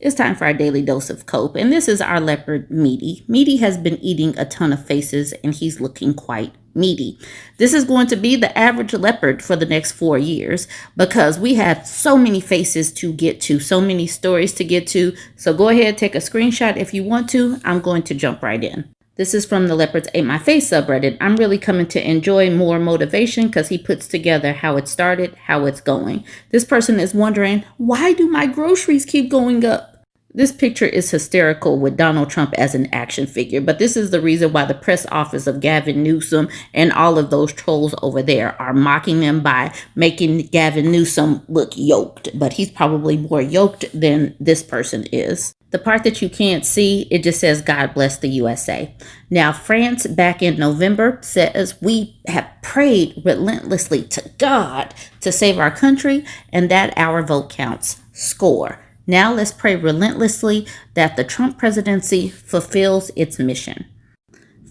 It's time for our daily dose of cope, and this is our leopard, Meaty. Meaty has been eating a ton of faces, and he's looking quite meaty. This is going to be the average leopard for the next 4 years because we have so many faces to get to, so many stories to get to. So go ahead, take a screenshot if you want to. I'm going to jump right in. This is from the Leopards Ate My Face subreddit. I'm really coming to enjoy more motivation because he puts together how it started, how it's going. This person is wondering, why do my groceries keep going up? This picture is hysterical with Donald Trump as an action figure, but this is the reason why the press office of Gavin Newsom and all of those trolls over there are mocking them by making Gavin Newsom look yoked, but he's probably more yoked than this person is. The part that you can't see, it just says, God bless the USA. Now, France back in November says we have prayed relentlessly to God to save our country and that our vote counts. Score. Now let's pray relentlessly that the Trump presidency fulfills its mission.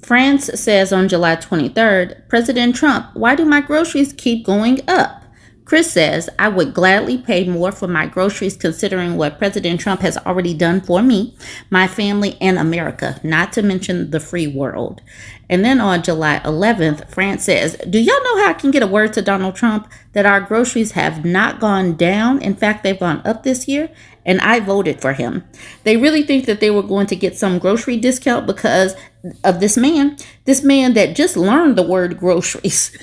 France says on July 23rd, President Trump, why do my groceries keep going up? Chris says, I would gladly pay more for my groceries considering what President Trump has already done for me, my family, and America, not to mention the free world. And then on July 11th, France says, do y'all know how I can get a word to Donald Trump that our groceries have not gone down? In fact, they've gone up this year, and I voted for him. They really think that they were going to get some grocery discount because of this man that just learned the word groceries.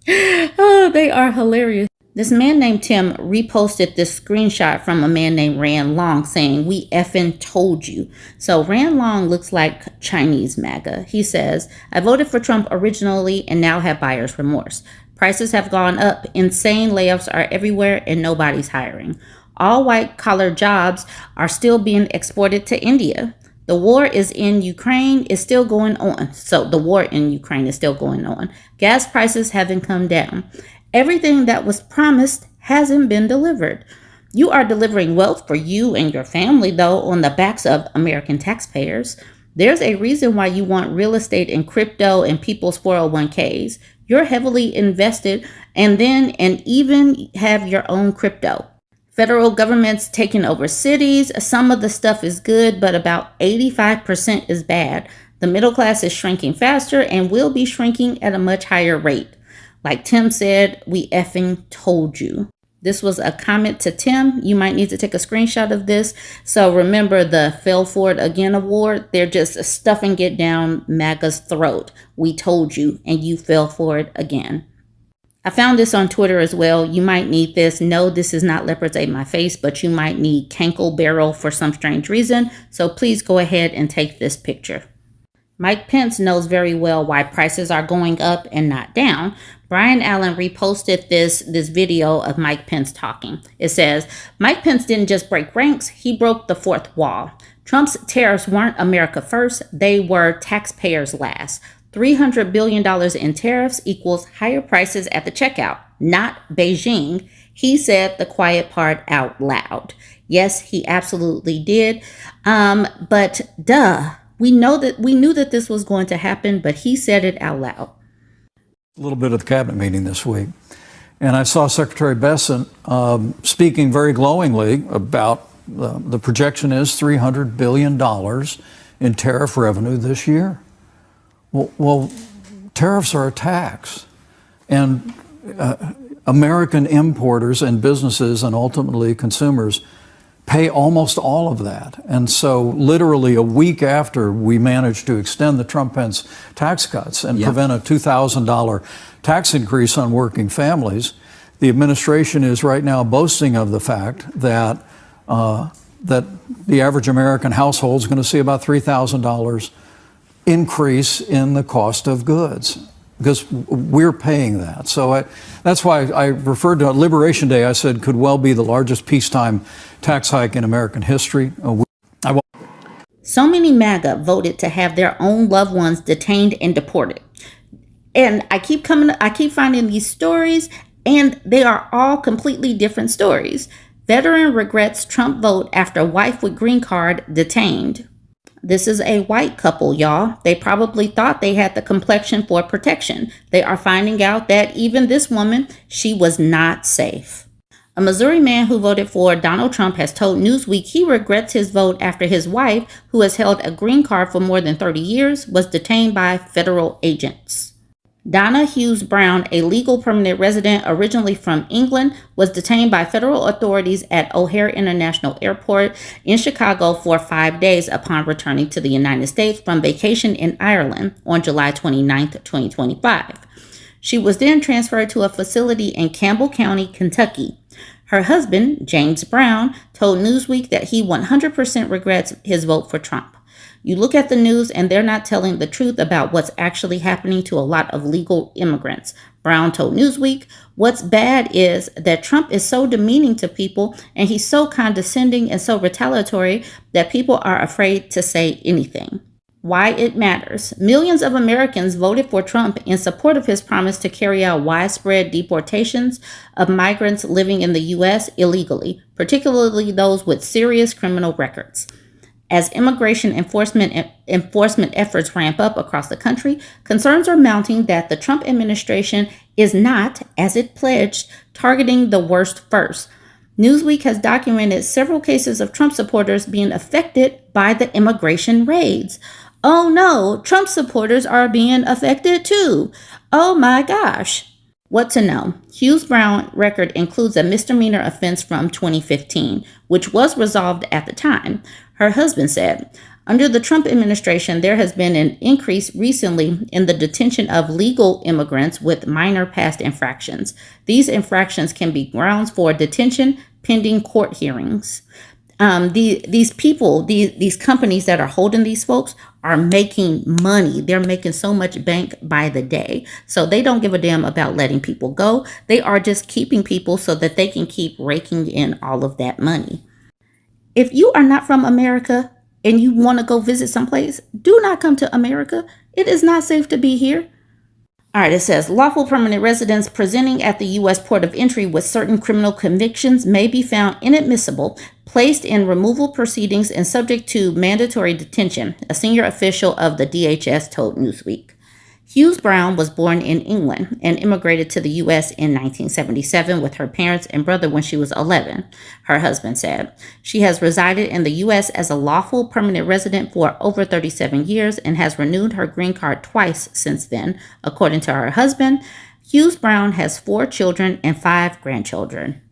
Oh, they are hilarious. This man named Tim reposted this screenshot from a man named Ran Long saying, we effing told you. So Ran Long looks like Chinese MAGA. He says, I voted for Trump originally and now have buyer's remorse. Prices have gone up. Insane layoffs are everywhere and nobody's hiring. All white collar jobs are still being exported to India. The war in Ukraine is still going on. So the war in Ukraine is still going on. Gas prices haven't come down. Everything that was promised hasn't been delivered. You are delivering wealth for you and your family, though, on the backs of American taxpayers. There's a reason why you want real estate and crypto and people's 401ks. You're heavily invested and even have your own crypto. Federal government's taking over cities. Some of the stuff is good, but about 85% is bad. The middle class is shrinking faster and will be shrinking at a much higher rate. Like Tim said, we effing told you. This was a comment to Tim. You might need to take a screenshot of this. So remember the Fell For It Again award? They're just stuffing it down MAGA's throat. We told you and you fell for it again. I found this on Twitter as well. You might need this. No, this is not Leopards Ate My Face, but you might need Cankle Barrel for some strange reason. So please go ahead and take this picture. Mike Pence knows very well why prices are going up and not down. Brian Allen reposted this video of Mike Pence talking. It says, Mike Pence didn't just break ranks, he broke the fourth wall. Trump's tariffs weren't America first, they were taxpayers last. $300 billion in tariffs equals higher prices at the checkout, not Beijing. He said the quiet part out loud. Yes, he absolutely did. But duh, we knew that this was going to happen, but he said it out loud. A little bit of the cabinet meeting this week, and I saw Secretary Bessent speaking very glowingly about the projection is $300 billion in tariff revenue this year. Well, tariffs are a tax, and American importers and businesses and ultimately consumers pay almost all of that. And so literally a week after we managed to extend the Trump-Pence tax cuts and prevent a $2,000 tax increase on working families, the administration is right now boasting of the fact that that the average American household is going to see about $3,000 increase in the cost of goods because we're paying that. So that's why I referred to Liberation Day. I said could well be the largest peacetime tax hike in American history. So many MAGA voted to have their own loved ones detained and deported. And I keep finding these stories, and they are all completely different stories. Veteran regrets Trump vote after wife with green card detained. This is a white couple, y'all. They probably thought they had the complexion for protection. They are finding out that even this woman, she was not safe. A Missouri man who voted for Donald Trump has told Newsweek he regrets his vote after his wife, who has held a green card for more than 30 years, was detained by federal agents. Donna Hughes Brown, a legal permanent resident originally from England, was detained by federal authorities at O'Hare International Airport in Chicago for 5 days upon returning to the United States from vacation in Ireland on July 29, 2025. She was then transferred to a facility in Campbell County, Kentucky. Her husband, James Brown, told Newsweek that he 100% regrets his vote for Trump. You look at the news and they're not telling the truth about what's actually happening to a lot of legal immigrants, Brown told Newsweek. What's bad is that Trump is so demeaning to people and he's so condescending and so retaliatory that people are afraid to say anything. Why it matters. Millions of Americans voted for Trump in support of his promise to carry out widespread deportations of migrants living in the U.S. illegally, particularly those with serious criminal records. As immigration enforcement efforts ramp up across the country, concerns are mounting that the Trump administration is not, as it pledged, targeting the worst first. Newsweek has documented several cases of Trump supporters being affected by the immigration raids. Oh no, Trump supporters are being affected too. Oh my gosh. What to know? Hughes Brown record includes a misdemeanor offense from 2015, which was resolved at the time. Her husband said, under the Trump administration, there has been an increase recently in the detention of legal immigrants with minor past infractions. These infractions can be grounds for detention pending court hearings. These companies that are holding these folks are making money. They're making so much bank by the day. So they don't give a damn about letting people go. They are just keeping people so that they can keep raking in all of that money. If you are not from America and you want to go visit someplace, do not come to America. It is not safe to be here. All right, it says lawful permanent residents presenting at the U.S. port of entry with certain criminal convictions may be found inadmissible, placed in removal proceedings, and subject to mandatory detention, a senior official of the DHS told Newsweek. Hughes Brown was born in England and immigrated to the U.S. in 1977 with her parents and brother when she was 11, her husband said. She has resided in the U.S. as a lawful permanent resident for over 37 years and has renewed her green card twice since then, according to her husband. Hughes Brown has 4 children and 5 grandchildren.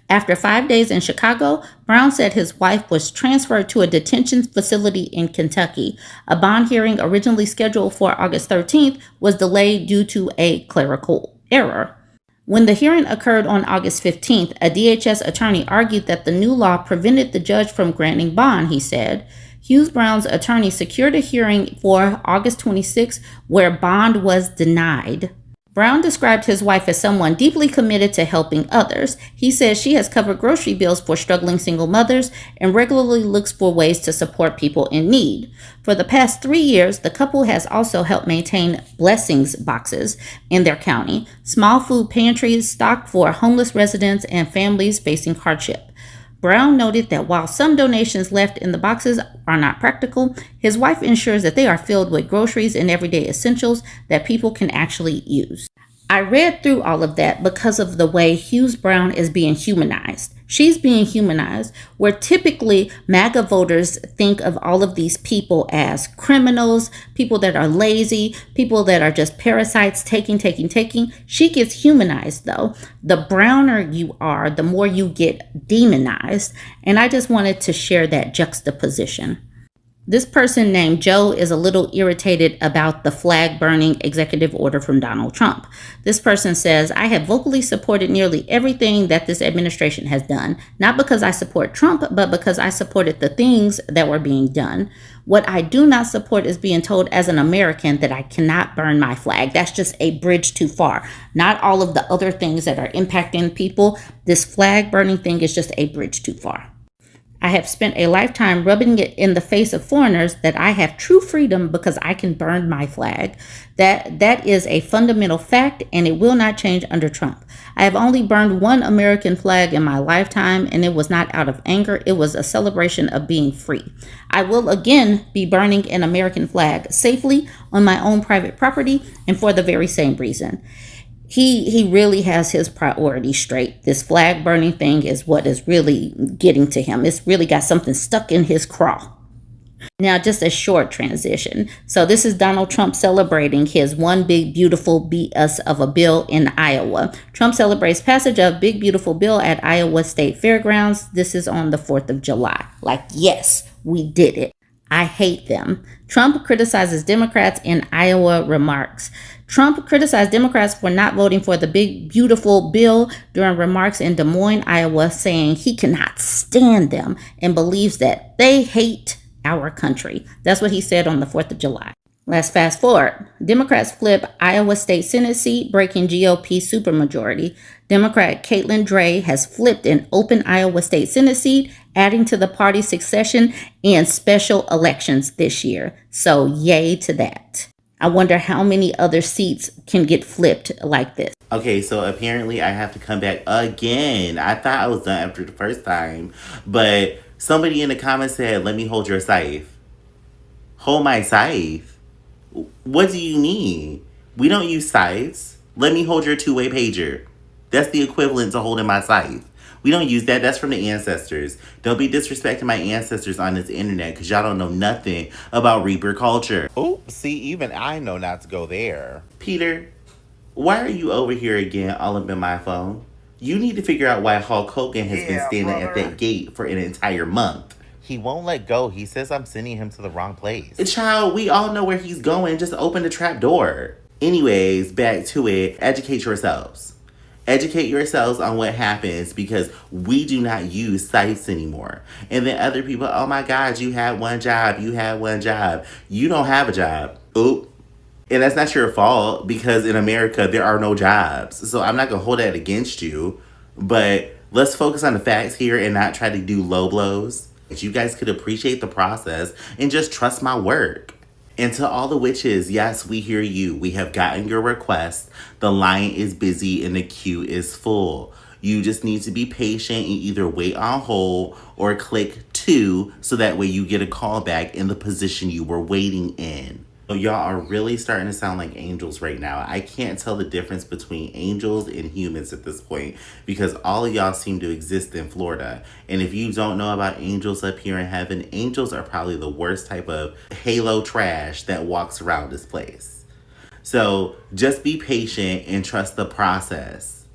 After 5 days in Chicago, Brown said his wife was transferred to a detention facility in Kentucky. A bond hearing originally scheduled for August 13th was delayed due to a clerical error. When the hearing occurred on August 15th, a DHS attorney argued that the new law prevented the judge from granting bond, he said. Hughes Brown's attorney secured a hearing for August 26th where bond was denied. Brown described his wife as someone deeply committed to helping others. He says she has covered grocery bills for struggling single mothers and regularly looks for ways to support people in need. For the past 3 years, the couple has also helped maintain blessings boxes in their county, small food pantries stocked for homeless residents and families facing hardship. Brown noted that while some donations left in the boxes are not practical, his wife ensures that they are filled with groceries and everyday essentials that people can actually use. I read through all of that because of the way Hughes Brown is being humanized. She's being humanized, where typically MAGA voters think of all of these people as criminals, people that are lazy, people that are just parasites, taking. She gets humanized, though. The browner you are, the more you get demonized. And I just wanted to share that juxtaposition. This person named Joe is a little irritated about the flag burning executive order from Donald Trump. This person says, I have vocally supported nearly everything that this administration has done, not because I support Trump, but because I supported the things that were being done. What I do not support is being told as an American that I cannot burn my flag. That's just a bridge too far. Not all of the other things that are impacting people. This flag burning thing is just a bridge too far. I have spent a lifetime rubbing it in the face of foreigners that I have true freedom because I can burn my flag. That is a fundamental fact, and it will not change under Trump. I have only burned one American flag in my lifetime, and it was not out of anger. It was a celebration of being free. I will again be burning an American flag safely on my own private property, and for the very same reason. He really has his priorities straight. This flag burning thing is what is really getting to him. It's really got something stuck in his craw. Now, just a short transition. So, this is Donald Trump celebrating his one big beautiful BS of a bill in Iowa. Trump celebrates passage of big beautiful bill at Iowa State Fairgrounds. This is on the 4th of July. Like, yes, we did it. I hate them. Trump criticizes Democrats in Iowa remarks. Trump criticized Democrats for not voting for the big, beautiful bill during remarks in Des Moines, Iowa, saying he cannot stand them and believes that they hate our country. That's what he said on the 4th of July. Let's fast forward. Democrats flip Iowa State Senate seat, breaking GOP supermajority. Democrat Caitlin Dray has flipped an open Iowa State Senate seat, adding to the party's succession and special elections this year. So yay to that. I wonder how many other seats can get flipped like this. Okay, so apparently I have to come back again. I thought I was done after the first time, but somebody in the comments said, let me hold your scythe. Hold my scythe? What do you mean? We don't use scythes. Let me hold your two-way pager. That's the equivalent to holding my scythe. We don't use that. That's from the ancestors. Don't be disrespecting my ancestors on this internet because y'all don't know nothing about Reaper culture. Oh, see, even I know not to go there. Peter, why are you over here again all up in my phone? You need to figure out why Hulk Hogan has been standing at that gate for an entire month. He won't let go. He says I'm sending him to the wrong place. Child, we all know where he's going. Just open the trap door. Anyways, back to it. Educate yourselves. Educate yourselves on what happens because we do not use sites anymore. And then other people, oh my God, you had one job. You had one job. You don't have a job. Oop. And that's not your fault because in America, there are no jobs. So I'm not going to hold that against you. But let's focus on the facts here and not try to do low blows. You guys could appreciate the process and just trust my work. And to all the witches, yes, we hear you. We have gotten your request. The line is busy and the queue is full. You just need to be patient and either wait on hold or click 2 so that way you get a call back in the position you were waiting in. Y'all are really starting to sound like angels right now. I can't tell the difference between angels and humans at this point because all of y'all seem to exist in Florida. And if you don't know about angels up here in heaven, angels are probably the worst type of halo trash that walks around this place. So just be patient and trust the process.